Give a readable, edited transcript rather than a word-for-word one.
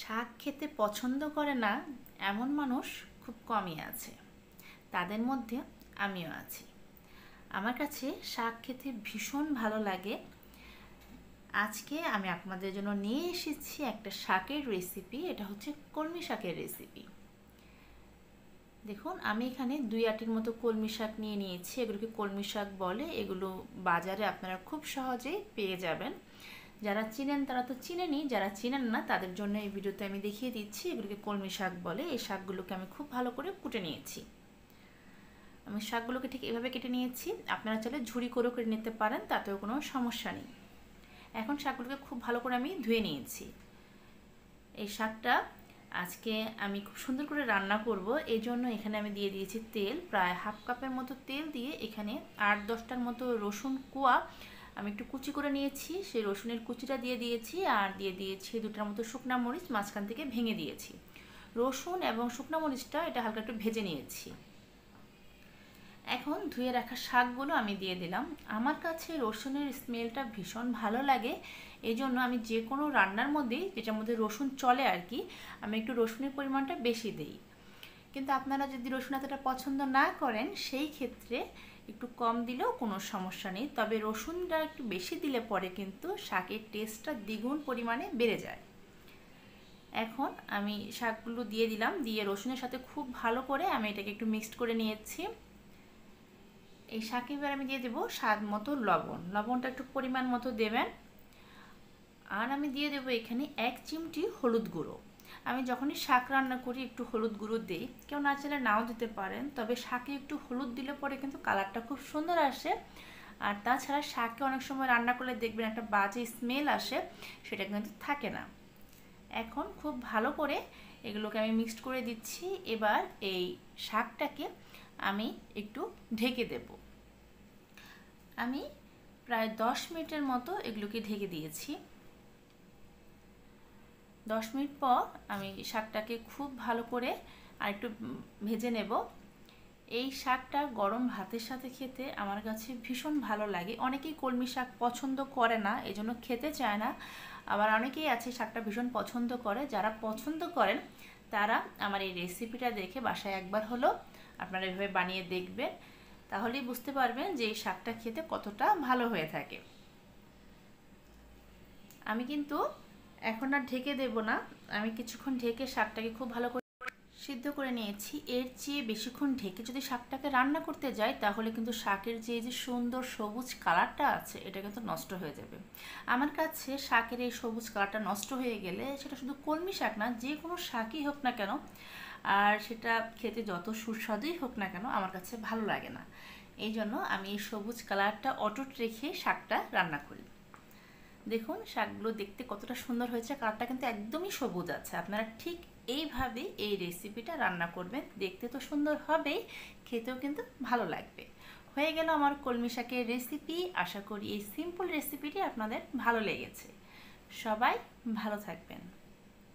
শাক খেতে পছন্দ করে না এমন মানুষ খুব কমই আছে। তাদের মধ্যে আমিও আছি। আমার কাছে শাক খেতে ভীষণ ভালো লাগে। আজকে আমি আপনাদের জন্য নিয়ে এসেছি একটা শাকের রেসিপি। এটা হচ্ছে কলমি শাকের রেসিপি। দেখুন, আমি এখানে 2 আটির মতো কলমি শাক নিয়ে নিয়েছি। এগুলোকে কলমি শাক বলে। এগুলো বাজারে আপনারা খুব সহজেই পেয়ে যাবেন। যারা চিনেন তারা তো চিনেনই, যারা চিনেন না তাদের জন্য এই ভিডিওতে আমি দেখিয়ে দিচ্ছি। এগুলোকে কলমি শাক বলে। এই শাকগুলোকে আমি খুব ভালো করে কুটে নিয়েছি। আমি শাকগুলোকে ঠিক এভাবে কেটে নিয়েছি। আপনারা চাইলে ঝুরি করেও কেটে নিতে পারেন, তাতেও কোনো সমস্যা নেই। এখন শাকগুলোকে খুব ভালো করে আমি ধুয়ে নিয়েছি। এই শাকটা আজকে আমি খুব সুন্দর করে রান্না করব। এই জন্য এখানে আমি দিয়ে দিয়েছি তেল, প্রায় হাফ কাপের মতো তেল দিয়ে এখানে 8-10টার মতো রসুন কোয়া আমি একটু কুচি করে নিয়েছি। সেই রসুনের কুচিটা দিয়ে দিয়েছি, আর দিয়ে দিয়েছি 2টার মতো শুকনো মরিচ মাঝখান থেকে ভেঙে দিয়েছি। রসুন এবং শুকনো মরিচটা এটা হালকা একটু ভেজে নিয়েছি। এখন ধুয়ে রাখা শাকগুলো আমি দিয়ে দিলাম। আমার কাছে রসুনের স্মেলটা ভীষণ ভালো লাগে, এই জন্য আমি যে কোনো রান্নার মধ্যেই যেটার মধ্যে রসুন চলে আর কি, আমি একটু রসুনের পরিমাণটা বেশি দিই। কিন্তু আপনারা যদি রসুন এতটা পছন্দ না করেন সেই ক্ষেত্রে একটু কম দিলেও কোনো সমস্যা নেই। তবে রসুনটা একটু বেশি দিলে পরে কিন্তু শাকের টেস্টটা দ্বিগুণ পরিমাণে বেড়ে যায়। এখন আমি শাকগুলো দিয়ে দিলাম, দিয়ে রসুনের সাথে খুব ভালো করে আমি এটাকে একটু মিক্সড করে নিয়েছি। এই শাকে এবার আমি দিয়ে দেবো স্বাদ মতো লবণ। লবণটা একটু পরিমাণ মতো দেবেন। আর আমি দিয়ে দেবো এখানে 1 চিমটি হলুদ গুঁড়ো। আমি যখনই শাক রান্না করি একটু হলুদ গুঁড়ো দিই, কেউ না চাইলে নাও দিতে পারেন, তবে শাকে একটু হলুদ দিলে পরে কিন্তু কালারটা খুব সুন্দর আসে। আর তাছাড়া শাকে অনেক সময় রান্না করলে দেখবেন একটা বাজে স্মেল আসে, সেটা কিন্তু থাকে না। এখন খুব ভালো করে এগুলোকে আমি মিক্সড করে দিচ্ছি। এবার এই শাকটাকে আমি একটু ঢেকে দেব। আমি প্রায় 10 মিনিটের মতো এগুলোকে ঢেকে দিয়েছি। 10 মিনিট পর আমি শাকটাকে খুব ভালো করে আর একটু ভেজে নেব। এই শাকটা গরম ভাতের সাথে খেতে আমার কাছে ভীষণ ভালো লাগে। অনেকেই কলমি শাক পছন্দ করে না, এজন্য খেতে চায় না। আবার অনেকেই আছে শাকটা ভীষণ পছন্দ করে। যারা পছন্দ করেন তারা আমার এই রেসিপিটা দেখে বাসায় একবার হলো আপনারা এভাবে বানিয়ে দেখবেন, তাহলেই বুঝতে পারবেন যে এই শাকটা খেতে কতটা ভালো হয়ে থাকে। আমি কিন্তু এখন আর ঢেকে দেব না, আমি কিছুক্ষণ ঢেকে শাকটাকে খুব ভালো করে সিদ্ধ করে নিয়েছি। এর চেয়ে বেশিক্ষণ ঢেকে যদি শাকটাকে রান্না করতে যাই তাহলে কিন্তু শাকের যে সুন্দর সবুজ কালারটা আছে এটা কিন্তু নষ্ট হয়ে যাবে। আমার কাছে শাকের এই সবুজ কালারটা নষ্ট হয়ে গেলে, সেটা শুধু কলমি শাক না, যে কোনো শাকই হোক না কেন, আর সেটা খেতে যত সুস্বাদুই হোক না কেন, আমার কাছে ভালো লাগে না। এই জন্য আমি এই সবুজ কালারটা অটুট রেখে শাকটা রান্না করি। দেখুন শাকগুলো দেখতে কতটা সুন্দর হয়েছে, কালারটা কিন্তু একদমই সবুজ আছে। আপনারা ঠিক এইভাবে এই রেসিপিটা রান্না করবেন, দেখতে তো সুন্দর হবেই, খেতেও কিন্তু ভালো লাগবে। হয়ে গেল আমার কলমি শাকের রেসিপি। আশা করি এই সিম্পল রেসিপিটি আপনাদের ভালো লেগেছে। সবাই ভালো থাকবেন।